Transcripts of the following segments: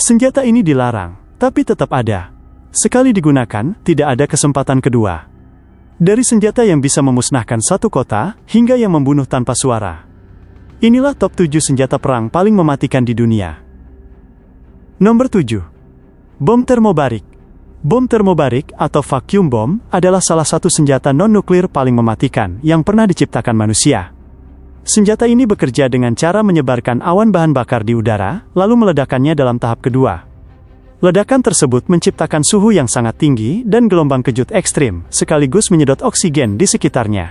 Senjata ini dilarang, tapi tetap ada. Sekali digunakan, tidak ada kesempatan kedua. Dari senjata yang bisa memusnahkan satu kota, hingga yang membunuh tanpa suara. Inilah top 7 senjata perang paling mematikan di dunia. Nomor 7. Bom termobarik. Bom termobarik atau vacuum bomb adalah salah satu senjata non-nuklir paling mematikan yang pernah diciptakan manusia. Senjata ini bekerja dengan cara menyebarkan awan bahan bakar di udara, lalu meledakannya dalam tahap kedua. Ledakan tersebut menciptakan suhu yang sangat tinggi dan gelombang kejut ekstrim, sekaligus menyedot oksigen di sekitarnya.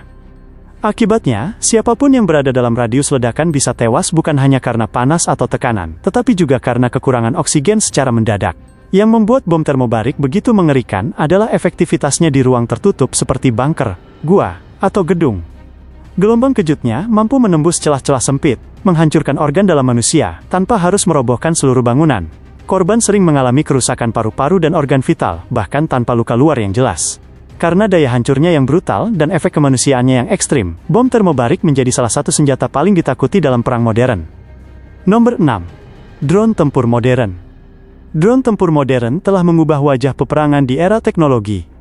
Akibatnya, siapapun yang berada dalam radius ledakan bisa tewas bukan hanya karena panas atau tekanan, tetapi juga karena kekurangan oksigen secara mendadak. Yang membuat bom termobarik begitu mengerikan adalah efektivitasnya di ruang tertutup seperti bunker, gua, atau gedung. Gelombang kejutnya mampu menembus celah-celah sempit, menghancurkan organ dalam manusia, tanpa harus merobohkan seluruh bangunan. Korban sering mengalami kerusakan paru-paru dan organ vital, bahkan tanpa luka luar yang jelas. Karena daya hancurnya yang brutal dan efek kemanusiaannya yang ekstrim, bom termobarik menjadi salah satu senjata paling ditakuti dalam perang modern. Nomor 6. Drone tempur modern. Drone tempur modern telah mengubah wajah peperangan di era teknologi.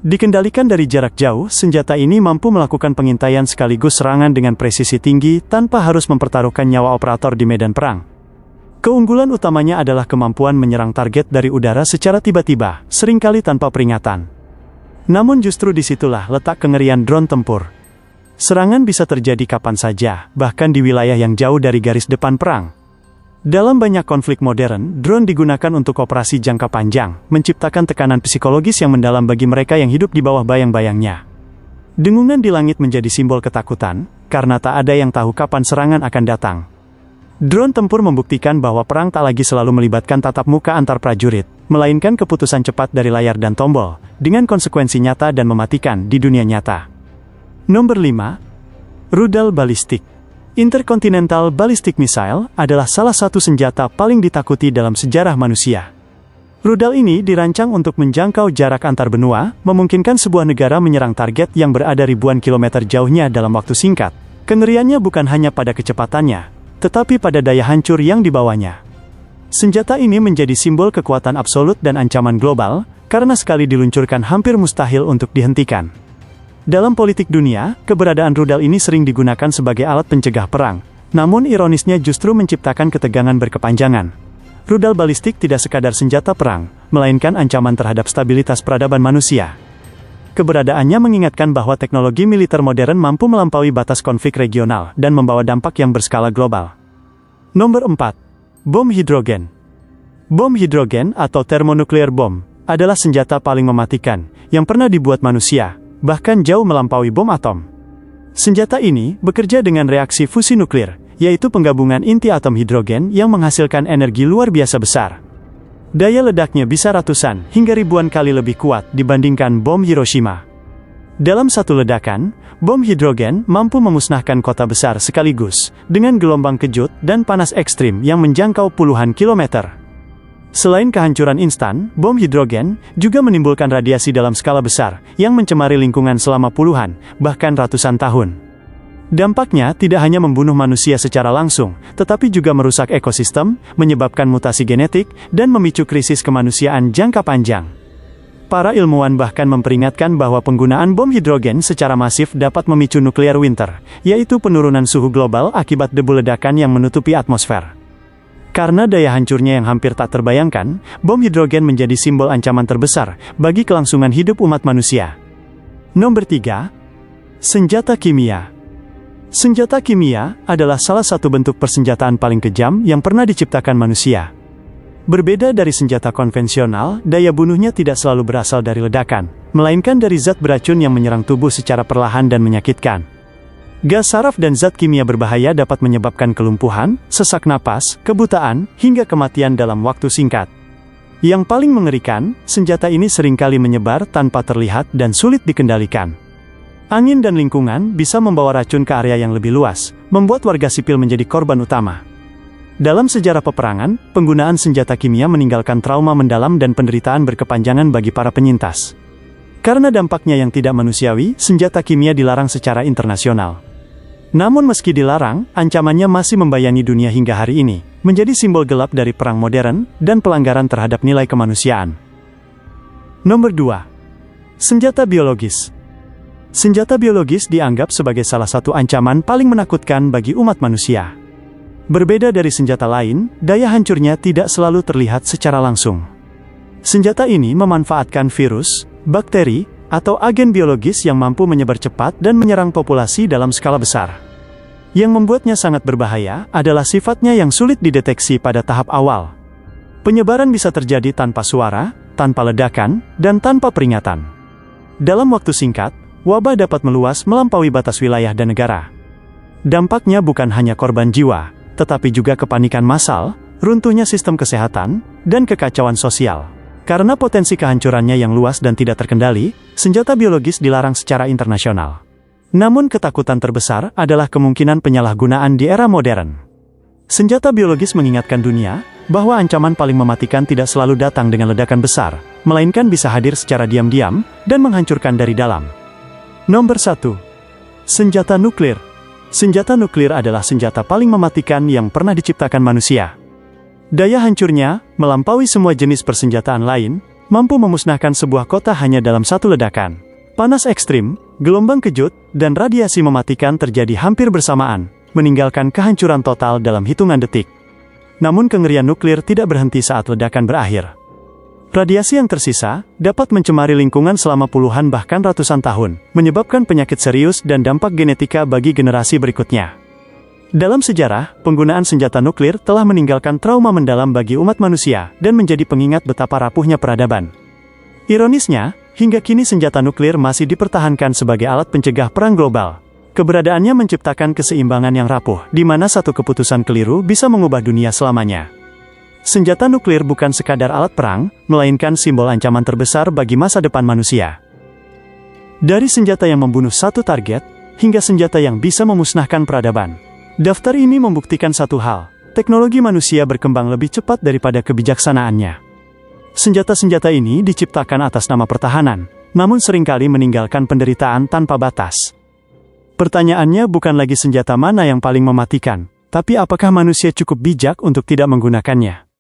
Dikendalikan dari jarak jauh, senjata ini mampu melakukan pengintaian sekaligus serangan dengan presisi tinggi tanpa harus mempertaruhkan nyawa operator di medan perang. Keunggulan utamanya adalah kemampuan menyerang target dari udara secara tiba-tiba, seringkali tanpa peringatan. Namun justru disitulah letak kengerian drone tempur. Serangan bisa terjadi kapan saja, bahkan di wilayah yang jauh dari garis depan perang. Dalam banyak konflik modern, drone digunakan untuk operasi jangka panjang, menciptakan tekanan psikologis yang mendalam bagi mereka yang hidup di bawah bayang-bayangnya. Dengungan di langit menjadi simbol ketakutan, karena tak ada yang tahu kapan serangan akan datang. Drone tempur membuktikan bahwa perang tak lagi selalu melibatkan tatap muka antar prajurit, melainkan keputusan cepat dari layar dan tombol, dengan konsekuensi nyata dan mematikan di dunia nyata. Nomor 5. Rudal balistik. Intercontinental Ballistic Missile adalah salah satu senjata paling ditakuti dalam sejarah manusia. Rudal ini dirancang untuk menjangkau jarak antar benua, memungkinkan sebuah negara menyerang target yang berada ribuan kilometer jauhnya dalam waktu singkat. Kengeriannya bukan hanya pada kecepatannya, tetapi pada daya hancur yang dibawanya. Senjata ini menjadi simbol kekuatan absolut dan ancaman global, karena sekali diluncurkan hampir mustahil untuk dihentikan. Dalam politik dunia, keberadaan rudal ini sering digunakan sebagai alat pencegah perang. Namun ironisnya justru menciptakan ketegangan berkepanjangan. Rudal balistik tidak sekadar senjata perang, melainkan ancaman terhadap stabilitas peradaban manusia. Keberadaannya mengingatkan bahwa teknologi militer modern mampu melampaui batas konflik regional dan membawa dampak yang berskala global. Nomor 4. Bom hidrogen. Bom hidrogen atau thermonuclear bomb adalah senjata paling mematikan yang pernah dibuat manusia, bahkan jauh melampaui bom atom. Senjata ini bekerja dengan reaksi fusi nuklir, yaitu penggabungan inti atom hidrogen yang menghasilkan energi luar biasa besar. Daya ledaknya bisa ratusan hingga ribuan kali lebih kuat dibandingkan bom Hiroshima. Dalam satu ledakan, bom hidrogen mampu memusnahkan kota besar sekaligus, dengan gelombang kejut dan panas ekstrim yang menjangkau puluhan kilometer. Selain kehancuran instan, bom hidrogen juga menimbulkan radiasi dalam skala besar, yang mencemari lingkungan selama puluhan, bahkan ratusan tahun. Dampaknya tidak hanya membunuh manusia secara langsung, tetapi juga merusak ekosistem, menyebabkan mutasi genetik, dan memicu krisis kemanusiaan jangka panjang. Para ilmuwan bahkan memperingatkan bahwa penggunaan bom hidrogen secara masif dapat memicu nuclear winter, yaitu penurunan suhu global akibat debu ledakan yang menutupi atmosfer. Karena daya hancurnya yang hampir tak terbayangkan, bom hidrogen menjadi simbol ancaman terbesar bagi kelangsungan hidup umat manusia. Nomor 3. Senjata kimia. Senjata kimia adalah salah satu bentuk persenjataan paling kejam yang pernah diciptakan manusia. Berbeda dari senjata konvensional, daya bunuhnya tidak selalu berasal dari ledakan, melainkan dari zat beracun yang menyerang tubuh secara perlahan dan menyakitkan. Gas saraf dan zat kimia berbahaya dapat menyebabkan kelumpuhan, sesak napas, kebutaan, hingga kematian dalam waktu singkat. Yang paling mengerikan, senjata ini seringkali menyebar tanpa terlihat dan sulit dikendalikan. Angin dan lingkungan bisa membawa racun ke area yang lebih luas, membuat warga sipil menjadi korban utama. Dalam sejarah peperangan, penggunaan senjata kimia meninggalkan trauma mendalam dan penderitaan berkepanjangan bagi para penyintas. Karena dampaknya yang tidak manusiawi, senjata kimia dilarang secara internasional. Namun meski dilarang, ancamannya masih membayangi dunia hingga hari ini, menjadi simbol gelap dari perang modern dan pelanggaran terhadap nilai kemanusiaan. Nomor 2. Senjata biologis. Senjata biologis dianggap sebagai salah satu ancaman paling menakutkan bagi umat manusia. Berbeda dari senjata lain, daya hancurnya tidak selalu terlihat secara langsung. Senjata ini memanfaatkan virus, bakteri, atau agen biologis yang mampu menyebar cepat dan menyerang populasi dalam skala besar. Yang membuatnya sangat berbahaya adalah sifatnya yang sulit dideteksi pada tahap awal. Penyebaran bisa terjadi tanpa suara, tanpa ledakan, dan tanpa peringatan. Dalam waktu singkat, wabah dapat meluas melampaui batas wilayah dan negara. Dampaknya bukan hanya korban jiwa, tetapi juga kepanikan massal, runtuhnya sistem kesehatan, dan kekacauan sosial. Karena potensi kehancurannya yang luas dan tidak terkendali, senjata biologis dilarang secara internasional. Namun ketakutan terbesar adalah kemungkinan penyalahgunaan di era modern. Senjata biologis mengingatkan dunia bahwa ancaman paling mematikan tidak selalu datang dengan ledakan besar, melainkan bisa hadir secara diam-diam dan menghancurkan dari dalam. Nomor 1. Senjata nuklir. Senjata nuklir adalah senjata paling mematikan yang pernah diciptakan manusia. Daya hancurnya, melampaui semua jenis persenjataan lain, mampu memusnahkan sebuah kota hanya dalam satu ledakan. Panas ekstrim, gelombang kejut, dan radiasi mematikan terjadi hampir bersamaan, meninggalkan kehancuran total dalam hitungan detik. Namun kengerian nuklir tidak berhenti saat ledakan berakhir. Radiasi yang tersisa dapat mencemari lingkungan selama puluhan bahkan ratusan tahun, menyebabkan penyakit serius dan dampak genetika bagi generasi berikutnya. Dalam sejarah, penggunaan senjata nuklir telah meninggalkan trauma mendalam bagi umat manusia dan menjadi pengingat betapa rapuhnya peradaban. Ironisnya, hingga kini senjata nuklir masih dipertahankan sebagai alat pencegah perang global. Keberadaannya menciptakan keseimbangan yang rapuh, di mana satu keputusan keliru bisa mengubah dunia selamanya. Senjata nuklir bukan sekadar alat perang, melainkan simbol ancaman terbesar bagi masa depan manusia. Dari senjata yang membunuh satu target, hingga senjata yang bisa memusnahkan peradaban. Daftar ini membuktikan satu hal, teknologi manusia berkembang lebih cepat daripada kebijaksanaannya. Senjata-senjata ini diciptakan atas nama pertahanan, namun seringkali meninggalkan penderitaan tanpa batas. Pertanyaannya bukan lagi senjata mana yang paling mematikan, tapi apakah manusia cukup bijak untuk tidak menggunakannya.